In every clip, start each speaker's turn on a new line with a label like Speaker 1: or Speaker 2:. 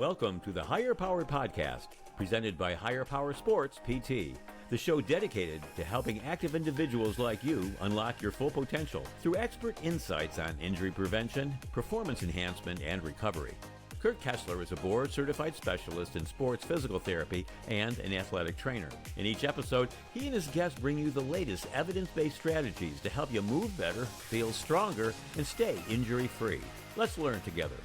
Speaker 1: Welcome to the Higher Power Podcast, presented by Higher Power Sports PT, the show dedicated to helping active individuals like you unlock your full potential through expert insights on injury prevention, performance enhancement, and recovery. Kurt Kessler is a board-certified specialist in sports physical therapy and an athletic trainer. In each episode, he and his guests bring you the latest evidence-based strategies to help you move better, feel stronger, and stay injury-free. Let's learn together.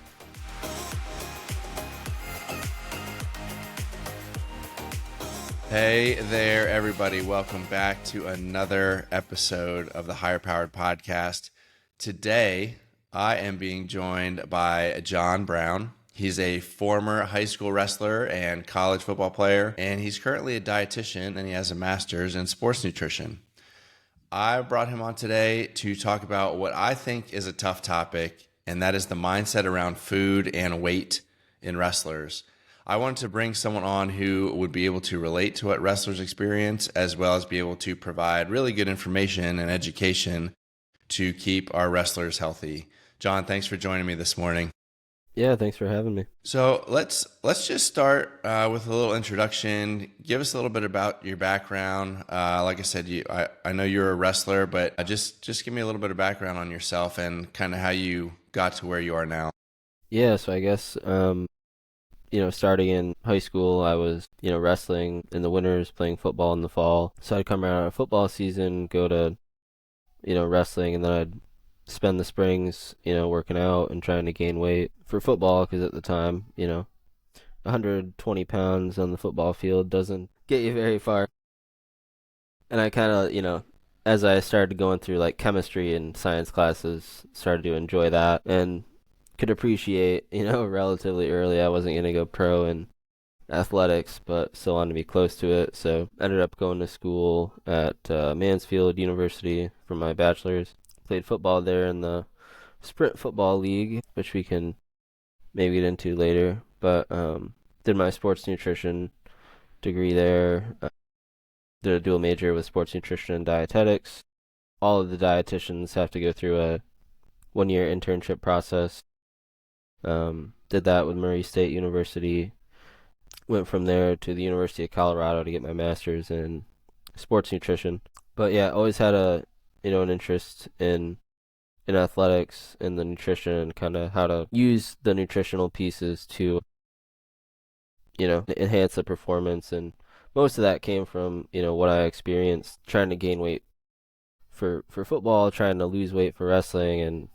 Speaker 2: Hey there, everybody. Welcome back to another episode of the Higher Powered Podcast. Today, I am being joined by Jon Brown. He's a former high school wrestler and college football player, and he's currently a dietitian, and he has a master's in sports nutrition. I brought him on today to talk about what I think is a tough topic, and that is the mindset around food and weight in wrestlers. I wanted to bring someone on who would be able to relate to what wrestlers experience, as well as be able to provide really good information and education to keep our wrestlers healthy. Jon, thanks for joining me this morning.
Speaker 3: Yeah, thanks for having me.
Speaker 2: So let's just start with a little introduction. Give us a little bit about your background. Like I said, I know you're a wrestler, but just give me a little bit of background on yourself and kind of how you got to where you are now.
Speaker 3: Yeah, so I guess starting in high school, I was, wrestling in the winters, playing football in the fall. So I'd come around a football season, go to, wrestling, and then I'd spend the springs, working out and trying to gain weight for football, because at the time, 120 pounds on the football field doesn't get you very far. And I kind of, as I started going through like chemistry and science classes, started to enjoy that and could appreciate, relatively early. I wasn't going to go pro in athletics, but still wanted to be close to it. So ended up going to school at Mansfield University for my bachelor's. Played football there in the Sprint Football League, which we can maybe get into later. But did my sports nutrition degree there. Did a dual major with sports nutrition and dietetics. All of the dietitians have to go through a one-year internship process. Did that with Murray State University. Went from there to the University of Colorado to get my master's in sports nutrition. But yeah, always had an interest in athletics and the nutrition, kind of how to use the nutritional pieces to, enhance the performance. And most of that came from, what I experienced trying to gain weight for football, trying to lose weight for wrestling, and,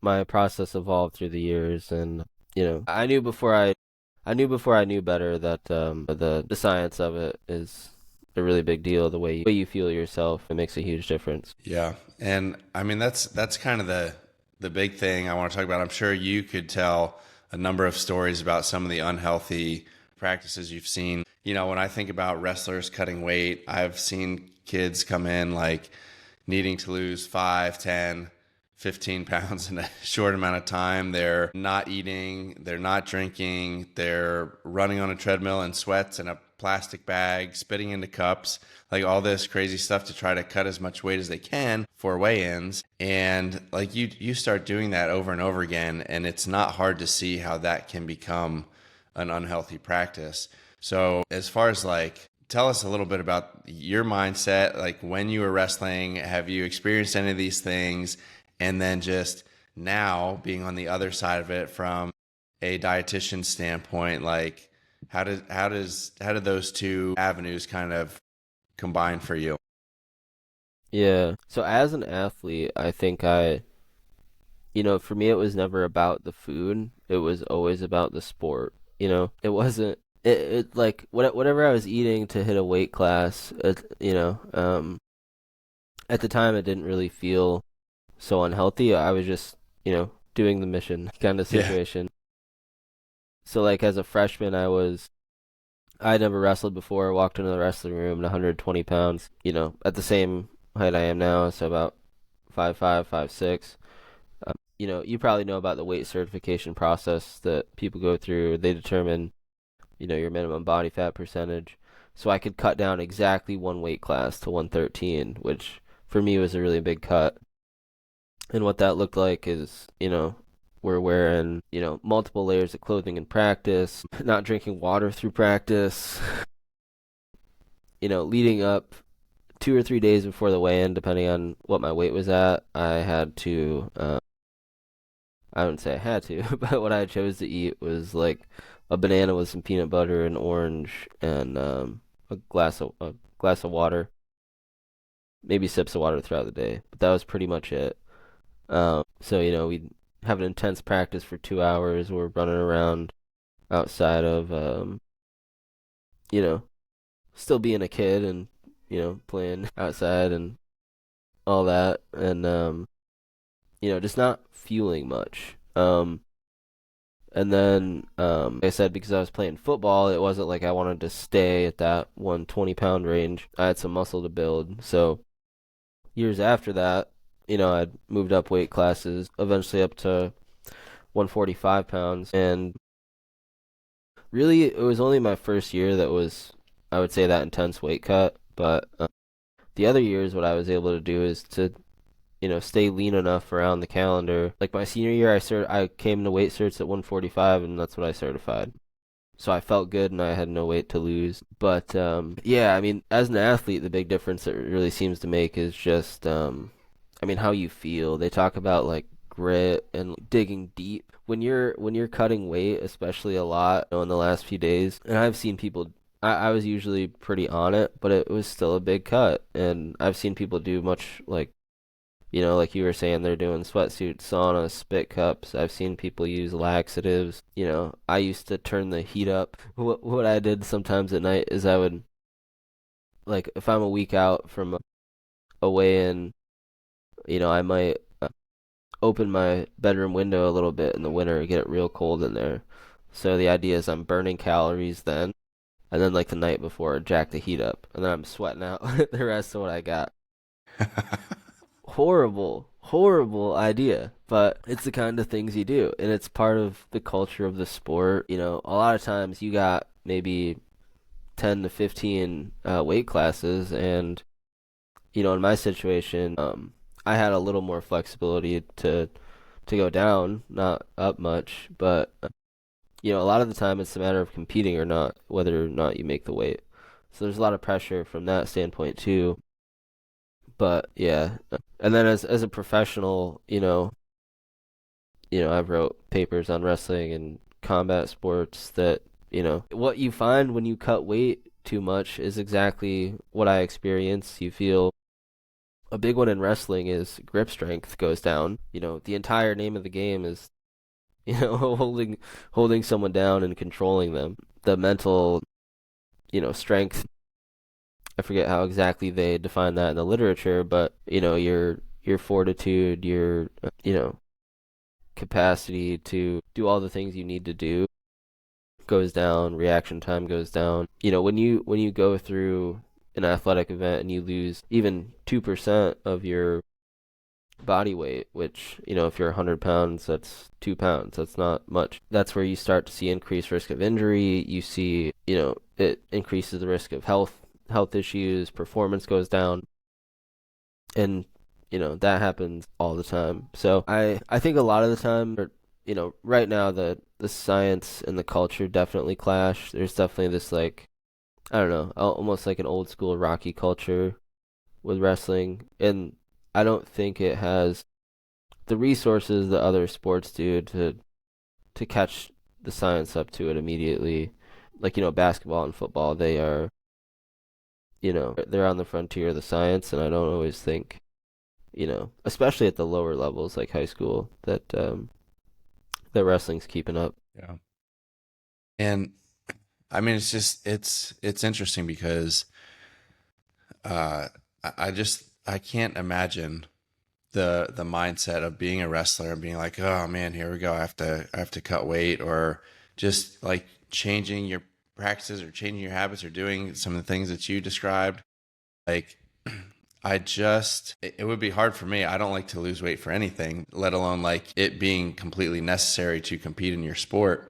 Speaker 3: my process evolved through the years. And, I knew before I knew better that the science of it is a really big deal. The way you feel yourself, it makes a huge difference.
Speaker 2: Yeah. And I mean, that's kind of the big thing I want to talk about. I'm sure you could tell a number of stories about some of the unhealthy practices you've seen. When I think about wrestlers cutting weight, I've seen kids come in like needing to lose 5, 10, 15 pounds in a short amount of time. They're not eating, they're not drinking, they're running on a treadmill in sweats and a plastic bag, spitting into cups, like all this crazy stuff to try to cut as much weight as they can for weigh-ins. And like you start doing that over and over again, and it's not hard to see how that can become an unhealthy practice. So as far as tell us a little bit about your mindset, like when you were wrestling, have you experienced any of these things? And then just now being on the other side of it from a dietitian standpoint, like how did those two avenues kind of combine for you?
Speaker 3: Yeah. So as an athlete, I think for me, it was never about the food. It was always about the sport. It wasn't, it like whatever I was eating to hit a weight class, at the time, it didn't really feel so unhealthy. I was just, doing the mission kind of situation. Yeah. So as a freshman, I never wrestled before. Walked into the wrestling room at 120 pounds, at the same height I am now, so about 5'5", 5'6". You probably know about the weight certification process that people go through. They determine, your minimum body fat percentage. So I could cut down exactly one weight class to 113, which for me was a really big cut. And what that looked like is, we're wearing, multiple layers of clothing in practice, not drinking water through practice. Leading up 2 or 3 days before the weigh-in, depending on what my weight was at, I had to, I wouldn't say I had to, but what I chose to eat was like a banana with some peanut butter and orange and a glass of water, maybe sips of water throughout the day, but that was pretty much it. So we'd have an intense practice for 2 hours. We're running around outside of, still being a kid and playing outside and all that, and just not fueling much. And then, like I said, because I was playing football, it wasn't like I wanted to stay at that 120-pound range. I had some muscle to build. So years after that, I'd moved up weight classes, eventually up to 145 pounds. And really, it was only my first year that was, I would say, that intense weight cut. But the other years, what I was able to do is to stay lean enough around the calendar. Like my senior year, I came to weight certs at 145, and that's what I certified. So I felt good, and I had no weight to lose. But yeah, I mean, as an athlete, the big difference it really seems to make is just, how you feel. They talk about like grit and digging deep when you're cutting weight, especially a lot in the last few days. And I've seen people. I was usually pretty on it, but it was still a big cut. And I've seen people do much like you were saying, they're doing sweatsuits, saunas, spit cups. I've seen people use laxatives. I used to turn the heat up. What I did sometimes at night is I would, like, if I'm a week out from a weigh-in, I might open my bedroom window a little bit in the winter and get it real cold in there. So the idea is I'm burning calories then, and then, like, the night before, jack the heat up, and then I'm sweating out the rest of what I got. Horrible idea, but it's the kind of things you do, and it's part of the culture of the sport. A lot of times you got maybe 10 to 15 weight classes, and in my situation, I had a little more flexibility to go down, not up much, but a lot of the time it's a matter of competing or not, whether or not you make the weight. So there's a lot of pressure from that standpoint too. But yeah, and then as a professional, I wrote papers on wrestling and combat sports that, what you find when you cut weight too much is exactly what I experience. You feel a big one in wrestling is grip strength goes down. The entire name of the game is, holding someone down and controlling them. The mental, strength, I forget how exactly they define that in the literature, but your fortitude, your capacity to do all the things you need to do goes down, reaction time goes down. When you go through an athletic event and you lose even 2% of your body weight, which, if you're 100 pounds, that's 2 pounds. That's not much. That's where you start to see increased risk of injury. You see, it increases the risk of health issues, performance goes down, and that happens all the time. So I think a lot of the time, right now the science and the culture definitely clash. There's definitely this, like, I don't know, almost like an old school Rocky culture with wrestling, and I don't think it has the resources that other sports do to catch the science up to it immediately. Like, basketball and football, they are, they're on the frontier of the science, and I don't always think, especially at the lower levels like high school, that that wrestling's keeping up.
Speaker 2: Yeah. And I mean, it's interesting because I can't imagine the mindset of being a wrestler and being like, oh man, here we go. I have to cut weight, or just like changing your practices or changing your habits or doing some of the things that you described. Like, it would be hard for me. I don't like to lose weight for anything, let alone like it being completely necessary to compete in your sport.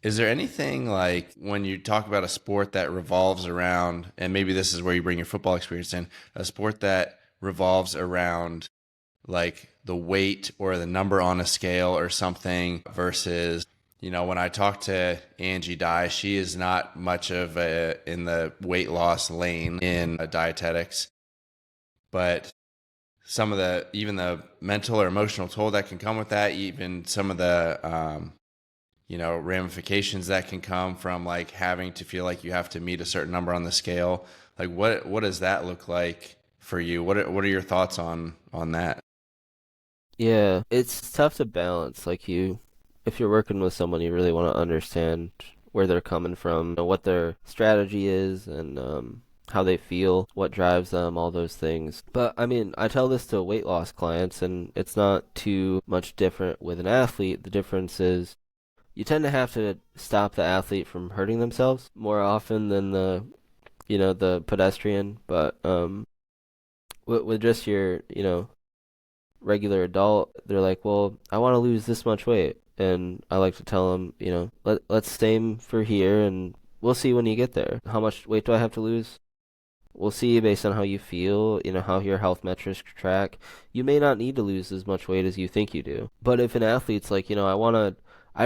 Speaker 2: Is there anything, like, when you talk about a sport that revolves around, and maybe this is where you bring your football experience in, a sport that revolves around like the weight or the number on a scale or something versus, when I talk to Angie Dye, she is not much of in the weight loss lane in dietetics, but some of even the mental or emotional toll that can come with that, even some of the, ramifications that can come from like having to feel like you have to meet a certain number on the scale. Like what does that look like for you? What are your thoughts on that?
Speaker 3: Yeah, it's tough to balance. If you're working with someone, you really want to understand where they're coming from, what their strategy is, and how they feel, what drives them, all those things. But I mean, I tell this to weight loss clients, and it's not too much different with an athlete. The difference is you tend to have to stop the athlete from hurting themselves more often than the pedestrian. But with just your, regular adult, they're like, well, I want to lose this much weight. And I like to tell them, let's aim for here and we'll see when you get there. How much weight do I have to lose? We'll see based on how you feel, how your health metrics track. You may not need to lose as much weight as you think you do. But if an athlete's like, I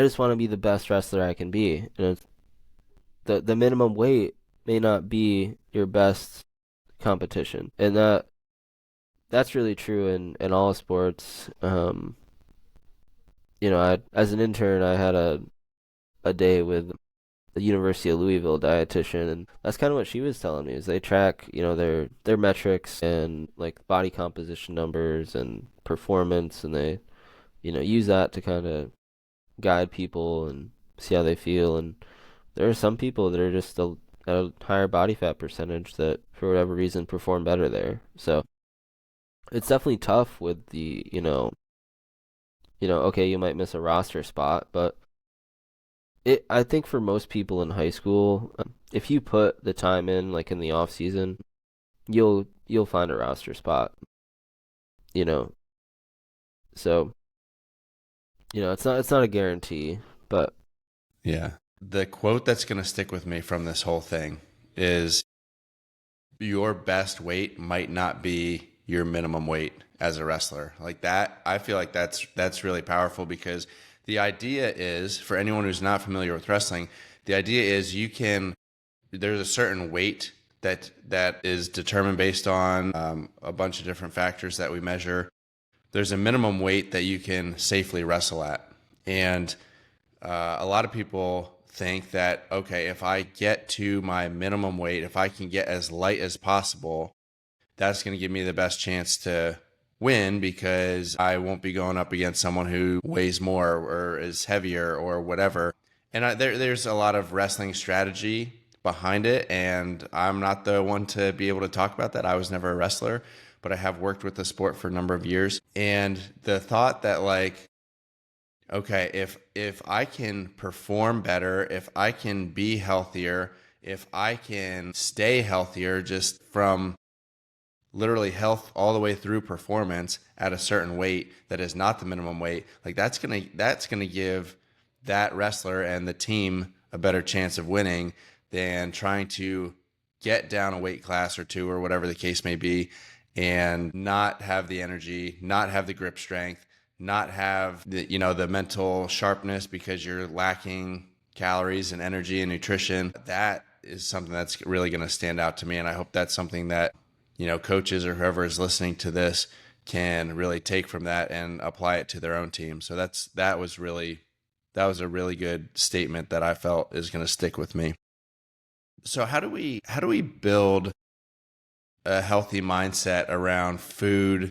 Speaker 3: just want to be the best wrestler I can be, and the minimum weight may not be your best competition. And that's really true in all sports. As an intern, I had a day with the University of Louisville dietitian, and that's kind of what she was telling me is they track, their metrics and like body composition numbers and performance, and they, use that to kind of guide people and see how they feel. And there are some people that are just at a higher body fat percentage that for whatever reason perform better there. So it's definitely tough with the, okay, you might miss a roster spot, but I think for most people in high school, if you put the time in, like in the off season, you'll find a roster spot, you know. So, it's not a guarantee, but
Speaker 2: Yeah. The quote that's going to stick with me from this whole thing is your best weight might not be your minimum weight as a wrestler. Like that, I feel like that's really powerful because the idea is, for anyone who's not familiar with wrestling, the idea is there's a certain weight that is determined based on a bunch of different factors that we measure. There's a minimum weight that you can safely wrestle at. And a lot of people think that, okay, if I get to my minimum weight, if I can get as light as possible, that's going to give me the best chance to win because I won't be going up against someone who weighs more or is heavier or whatever. And there's a lot of wrestling strategy behind it, and I'm not the one to be able to talk about that. I was never a wrestler, but I have worked with the sport for a number of years. And the thought that like, okay, if I can perform better, if I can be healthier, if I can stay healthier just from literally health all the way through performance at a certain weight that is not the minimum weight, like that's gonna give that wrestler and the team a better chance of winning than trying to get down a weight class or two or whatever the case may be and not have the energy, not have the grip strength, not have the mental sharpness because you're lacking calories and energy and nutrition. That is something that's really going to stand out to me. And I hope that's something that, coaches or whoever is listening to this can really take from that and apply it to their own team. So that was a really good statement that I felt is going to stick with me. So how do we build a healthy mindset around food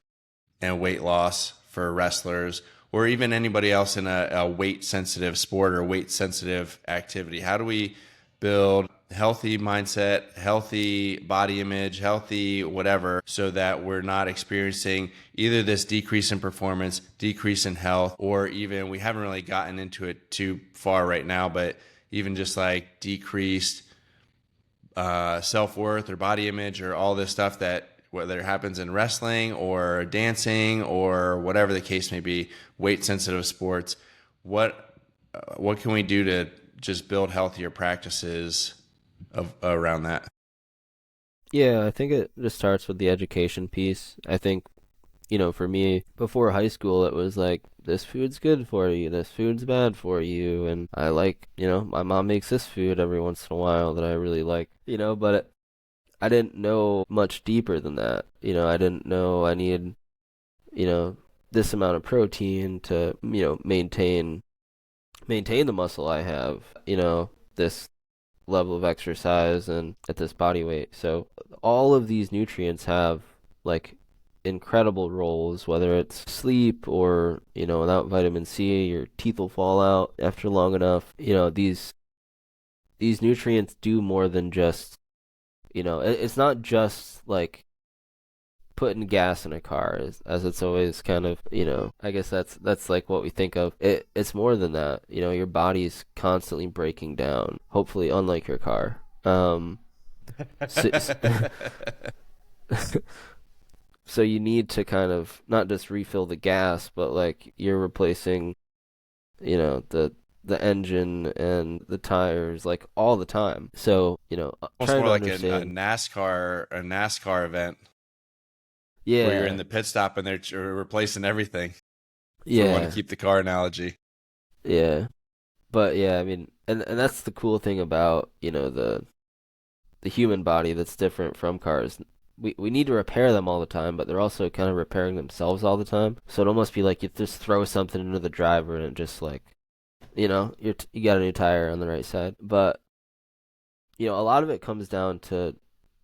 Speaker 2: and weight loss for wrestlers or even anybody else in a weight sensitive sport or weight sensitive activity? How do we build healthy mindset, healthy body image, healthy whatever, so that we're not experiencing either this decrease in performance, decrease in health, or even, we haven't really gotten into it too far right now, but even just like decreased self-worth or body image or all this stuff that whether it happens in wrestling or dancing or whatever the case may be, weight sensitive sports, what can we do to just build healthier practices around that?
Speaker 3: yeah, I think it just starts with the education piece. I think, For me, before high school, it was like, this food's good for you, this food's bad for you, and I like, my mom makes this food every once in a while that I really like, but I didn't know much deeper than that. I didn't know I needed, this amount of protein to, maintain the muscle I have, this level of exercise and at this body weight. So all of these nutrients have like incredible roles, whether it's sleep or, without vitamin C, your teeth will fall out after long enough. These nutrients do more than just, it's not just like putting gas in a car, as it's always kind of, I guess that's like what we think of. It's more than that. Your body's constantly breaking down, hopefully unlike your car. So, so you need to kind of not just refill the gas, but like you're replacing, the engine and the tires like all the time. So,
Speaker 2: Almost more like a NASCAR event.
Speaker 3: Yeah.
Speaker 2: Where you're in the pit stop and they're replacing everything.
Speaker 3: Yeah.
Speaker 2: We want to keep the car analogy.
Speaker 3: Yeah. But yeah, I mean, and that's the cool thing about, the human body that's different from cars. We need to repair them all the time, but they're also kind of repairing themselves all the time. So it'd almost be like you just throw something into the driver and it just like, you got a new tire on the right side. But, a lot of it comes down to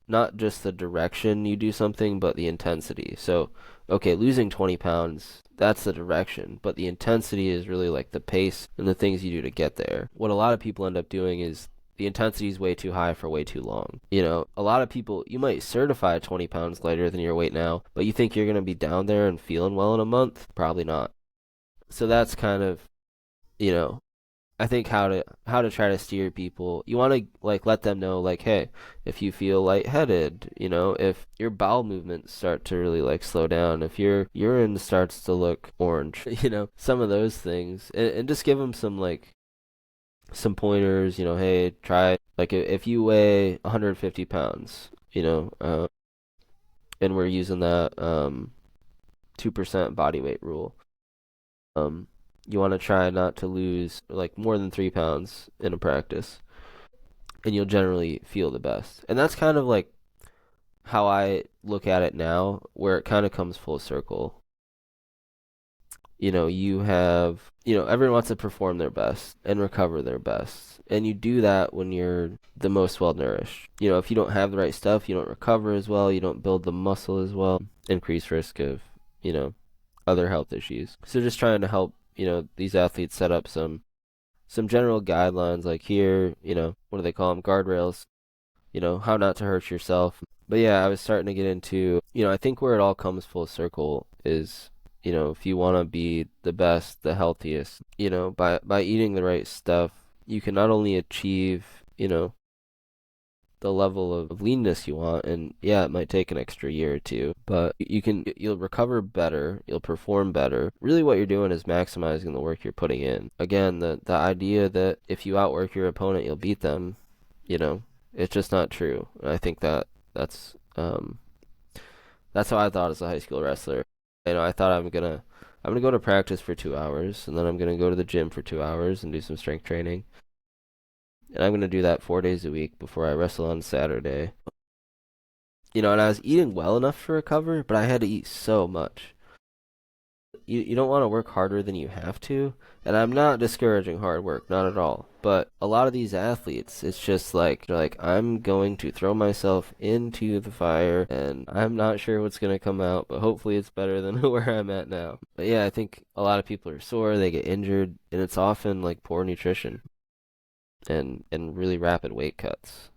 Speaker 3: not just the direction you do something, but the intensity. So, okay, losing 20 pounds, that's the direction, but the intensity is really like the pace and the things you do to get there. What a lot of people end up doing is the intensity is way too high for way too long. A lot of people, you might certify 20 pounds lighter than your weight now, but you think you're going to be down there and feeling well in a month? Probably not. So that's kind of, I think how to try to steer people. You want to like let them know like, hey, if you feel lightheaded, if your bowel movements start to really like slow down, if your urine starts to look orange, some of those things, and just give them some pointers. Hey, try like if you weigh 150 pounds, and we're using that 2% body weight rule. You want to try not to lose like more than 3 pounds in a practice, and you'll generally feel the best. And that's kind of like how I look at it now, where it kind of comes full circle. You have, everyone wants to perform their best and recover their best. And you do that when you're the most well-nourished. If you don't have the right stuff, you don't recover as well, you don't build the muscle as well, increased risk of, other health issues. So just trying to help these athletes set up some general guidelines, like here, what do they call them? Guardrails, how not to hurt yourself. But yeah, I was starting to get into, I think where it all comes full circle is, if you want to be the best, the healthiest, by eating the right stuff, you can not only achieve, the level of leanness you want, and yeah, it might take an extra year or two, but you'll recover better, you'll perform better. Really what you're doing is maximizing the work you're putting in. Again, the idea that if you outwork your opponent, you'll beat them, it's just not true. And I think that's how I thought as a high school wrestler. I thought I'm gonna go to practice for 2 hours, and then I'm gonna go to the gym for 2 hours and do some strength training. And I'm going to do that 4 days a week before I wrestle on Saturday. And I was eating well enough to recover, but I had to eat so much. You don't want to work harder than you have to. And I'm not discouraging hard work, not at all. But a lot of these athletes, it's just like, I'm going to throw myself into the fire, and I'm not sure what's going to come out, but hopefully it's better than where I'm at now. But yeah, I think a lot of people are sore, they get injured, and it's often like poor nutrition. And really rapid weight cuts.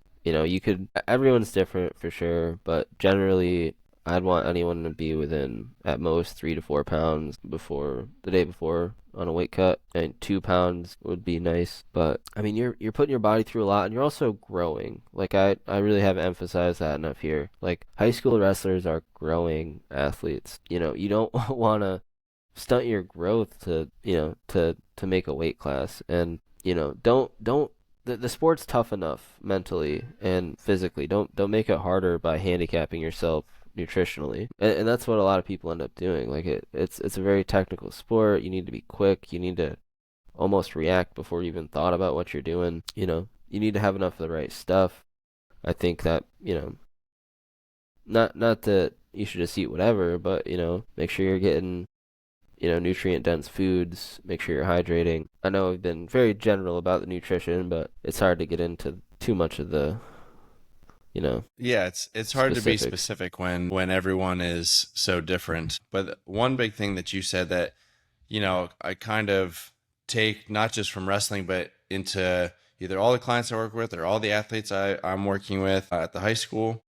Speaker 3: Everyone's different for sure, but generally I'd want anyone to be within at most 3 to 4 pounds before the day before on a weight cut, and 2 pounds would be nice. But I mean, you're putting your body through a lot, and you're also growing. Like I really haven't emphasized that enough here. Like high school wrestlers are growing athletes. You don't want to stunt your growth to make a weight class, and don't the sport's tough enough mentally and physically. Don't make it harder by handicapping yourself nutritionally. And that's what a lot of people end up doing. Like it's a very technical sport. You need to be quick. You need to almost react before you even thought about what you're doing. You need to have enough of the right stuff. I think that, not that you should just eat whatever, but, make sure you're getting, nutrient dense foods, make sure you're hydrating. I know I've been very general about the nutrition, but it's hard to get into too much of the,
Speaker 2: Yeah, it's hard to be
Speaker 3: specifics.
Speaker 2: specific when everyone is so different. But one big thing that you said that, I kind of take not just from wrestling, but into either all the clients I work with or all the athletes I'm working with at the high school.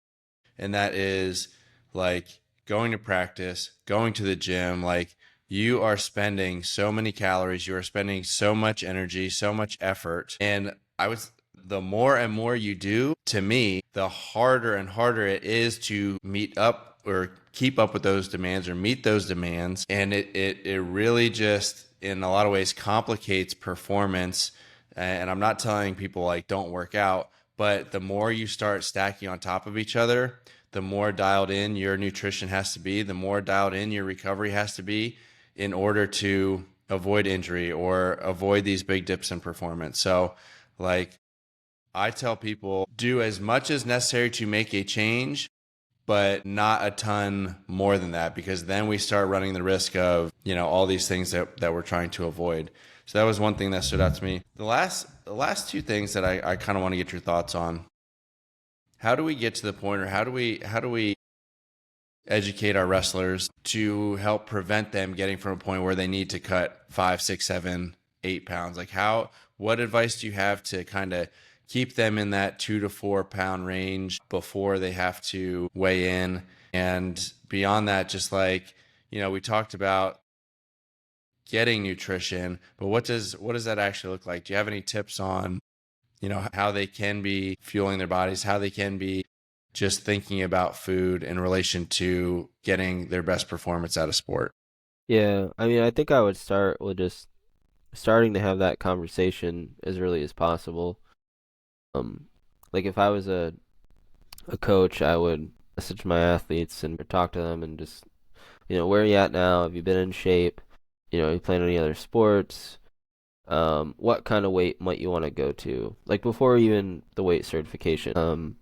Speaker 2: And that is like going to practice, going to the gym. Like, you are spending so many calories, you are spending so much energy, so much effort. And the more and more you do, to me, the harder and harder it is to meet up or keep up with those demands or meet those demands. And it really just, in a lot of ways, complicates performance. And I'm not telling people like don't work out, but the more you start stacking on top of each other, the more dialed in your nutrition has to be, the more dialed in your recovery has to be in order to avoid injury or avoid these big dips in performance. So like, I tell people, do as much as necessary to make a change, but not a ton more than that, because then we start running the risk of, all these things that we're trying to avoid. So that was one thing that stood out to me. The last two things that I kind of want to get your thoughts on. How do we get to the point, or how do we educate our wrestlers to help prevent them getting from a point where they need to cut 5, 6, 7, 8 pounds? Like, what advice do you have to kind of keep them in that 2 to 4 pound range before they have to weigh in? And beyond that, just like, we talked about getting nutrition, but what does that actually look like? Do you have any tips on, how they can be fueling their bodies, how they can be just thinking about food in relation to getting their best performance out of sport?
Speaker 3: Yeah, I mean, I think I would start with just starting to have that conversation as early as possible. Like if I was a coach, I would message my athletes and talk to them and just, where are you at now? Have you been in shape? Are you playing any other sports? What kind of weight might you want to go to? Like before even the weight certification.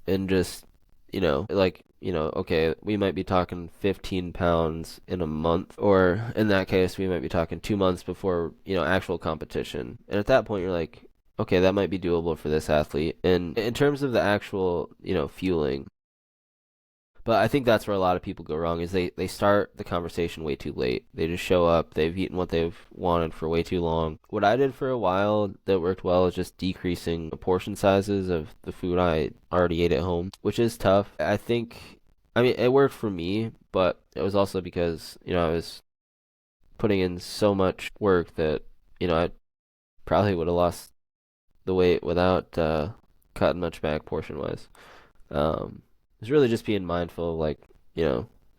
Speaker 3: And just, okay, we might be talking 15 pounds in a month, or in that case, we might be talking 2 months before, actual competition. And at that point, you're like, okay, that might be doable for this athlete. And in terms of the actual, fueling, but I think that's where a lot of people go wrong is they start the conversation way too late. They just show up, they've eaten what they've wanted for way too long. What I did for a while that worked well is just decreasing the portion sizes of the food I already ate at home, which is tough. I mean, it worked for me, but it was also because, I was putting in so much work that, I probably would have lost the weight without cutting much back portion-wise. It's really just being mindful of like,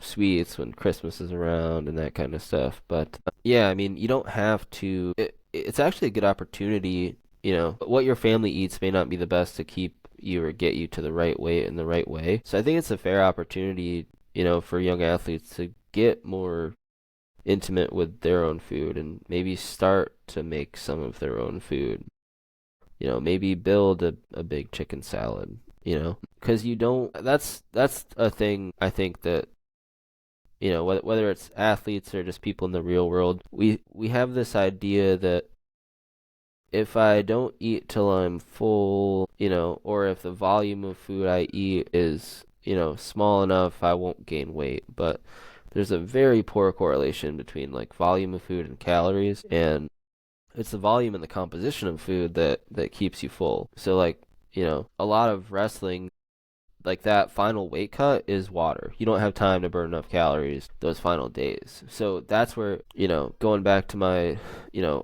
Speaker 3: sweets when Christmas is around and that kind of stuff. But yeah, I mean, you don't have to. It's actually a good opportunity. What your family eats may not be the best to keep you or get you to the right weight in the right way. So I think it's a fair opportunity, for young athletes to get more intimate with their own food and maybe start to make some of their own food. Maybe build a big chicken salad. Because that's a thing I think that, whether it's athletes or just people in the real world, we have this idea that if I don't eat till I'm full, or if the volume of food I eat is, small enough, I won't gain weight. But there's a very poor correlation between like volume of food and calories, and it's the volume and the composition of food that keeps you full. So like, a lot of wrestling, like that final weight cut is water. You don't have time to burn enough calories those final days. So that's where, going back to my,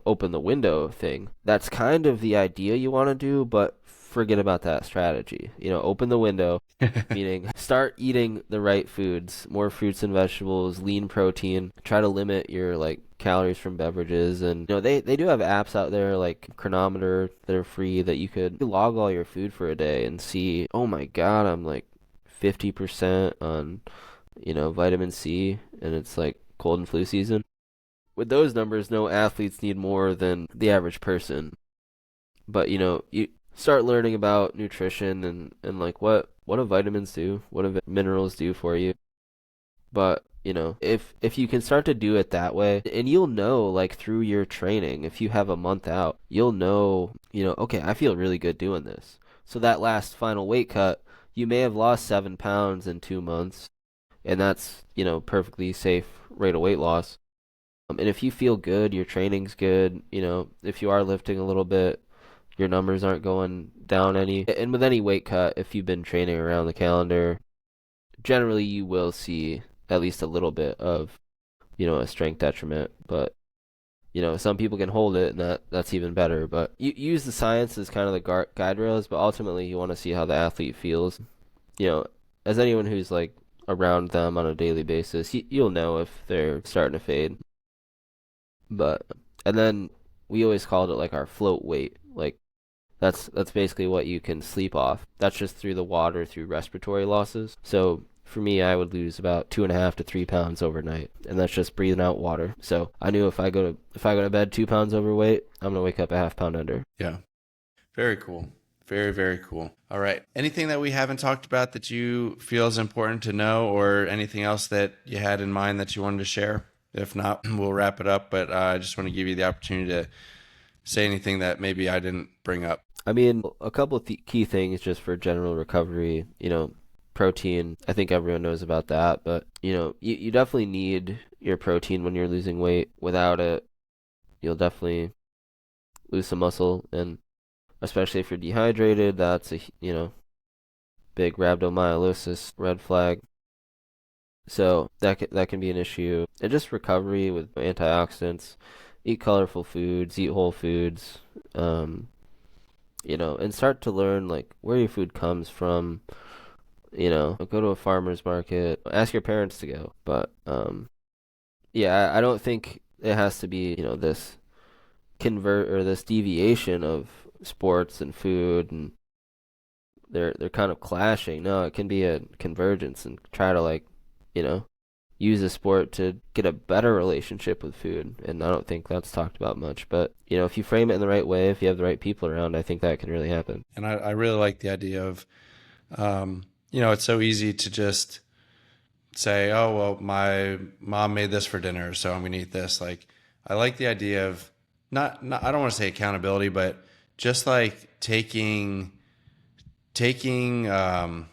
Speaker 3: open the window thing, that's kind of the idea you want to do, but forget about that strategy. Open the window, meaning start eating the right foods, more fruits and vegetables, lean protein, try to limit your like calories from beverages. And they do have apps out there like Chronometer that are free that you could log all your food for a day and see, oh my god, I'm like 50% on, vitamin C, and it's like cold and flu season. With those numbers, no athletes need more than the average person. But, you start learning about nutrition and like what do vitamins do? What do minerals do for you? But, if you can start to do it that way, and you'll know, like, through your training, if you have a month out, you'll know, okay, I feel really good doing this. So that last final weight cut, you may have lost 7 pounds in 2 months, and that's, perfectly safe rate of weight loss. And if you feel good, your training's good, if you are lifting a little bit, your numbers aren't going down any. And with any weight cut, if you've been training around the calendar, generally you will see at least a little bit of, a strength detriment. But, some people can hold it, and that's even better. But you use the science as kind of the guide rails, but ultimately you want to see how the athlete feels. As anyone who's like around them on a daily basis, you'll know if they're starting to fade. But, and then we always called it like our float weight. Like, that's basically what you can sleep off. That's just through the water, through respiratory losses. So for me, I would lose about 2.5 to 3 pounds overnight, and that's just breathing out water. So I knew if I go to bed 2 pounds overweight, I'm gonna wake up a half pound under.
Speaker 2: Yeah, very cool, very, very cool. All right, anything that we haven't talked about that you feel is important to know, or anything else that you had in mind that you wanted to share? If not, we'll wrap it up. But I just want to give you the opportunity to say anything that maybe I didn't bring up.
Speaker 3: I mean, a couple of key things just for general recovery, protein. I think everyone knows about that, but, you definitely need your protein when you're losing weight. Without it, you'll definitely lose some muscle, and especially if you're dehydrated, that's a, big rhabdomyolysis red flag. So that can be an issue. And just recovery with antioxidants, eat colorful foods, eat whole foods, and start to learn like where your food comes from. Go to a farmer's market, ask your parents to go. But yeah, I don't think it has to be, this this deviation of sports and food, and they're kind of clashing. No, it can be a convergence, and try to like, use a sport to get a better relationship with food. And I don't think that's talked about much. But, if you frame it in the right way, if you have the right people around, I think that can really happen.
Speaker 2: And I really like the idea of, it's so easy to just say, oh, well, my mom made this for dinner, so I'm going to eat this. Like, I like the idea of not I don't want to say accountability, but just like taking the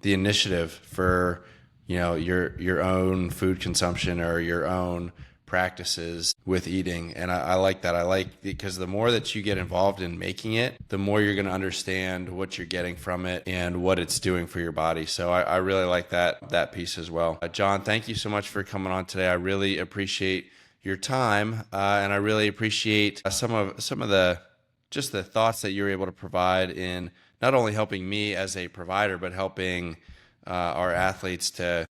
Speaker 2: initiative for, your own food consumption or your own practices with eating. And I like that. Because the more that you get involved in making it, the more you're going to understand what you're getting from it and what it's doing for your body. So I really like that piece as well. Jon, thank you so much for coming on today. I really appreciate your time. And I really appreciate some of the thoughts that you're able to provide in not only helping me as a provider, but helping our athletes to,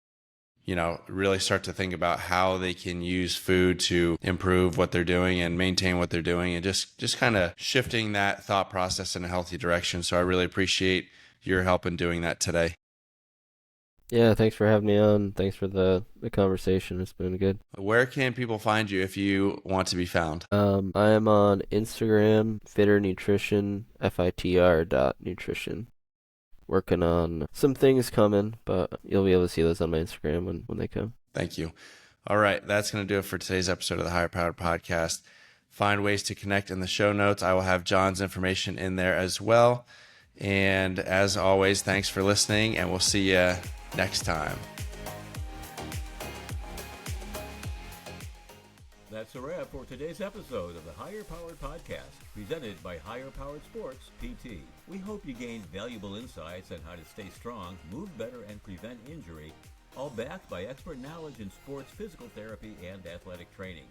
Speaker 2: really start to think about how they can use food to improve what they're doing and maintain what they're doing, and just kind of shifting that thought process in a healthy direction. So I really appreciate your help in doing that today.
Speaker 3: Yeah, thanks for having me on. Thanks for the conversation. It's been good.
Speaker 2: Where can people find you if you want to be found?
Speaker 3: I am on Instagram, Fitter Nutrition, FITR.nutrition. Working on some things coming, but you'll be able to see those on my Instagram when they come.
Speaker 2: Thank you. All right, that's going to do it for today's episode of the Higher Powered Podcast. Find ways to connect in the show notes. I will have Jon's information in there as well. And as always, thanks for listening, and we'll see you next time.
Speaker 1: That's a wrap for today's episode of the Higher Powered Podcast, presented by Higher Powered Sports PT. We hope you gained valuable insights on how to stay strong, move better, and prevent injury, all backed by expert knowledge in sports physical therapy and athletic training.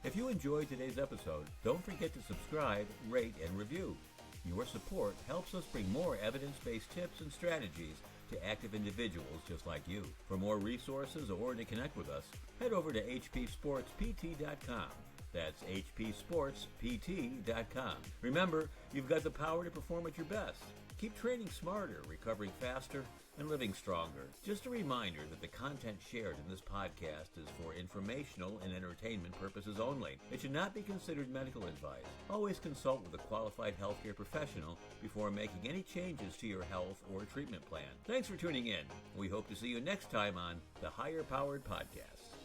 Speaker 1: If you enjoyed today's episode, don't forget to subscribe, rate, and review. Your support helps us bring more evidence-based tips and strategies to active individuals just like you. For more resources or to connect with us, head over to hpsportspt.com. That's hpsportspt.com. Remember, you've got the power to perform at your best. Keep training smarter, recovering faster, and living stronger. Just a reminder that the content shared in this podcast is for informational and entertainment purposes only. It should not be considered medical advice. Always consult with a qualified healthcare professional before making any changes to your health or treatment plan. Thanks for tuning in. We hope to see you next time on the Higher Powered Podcast.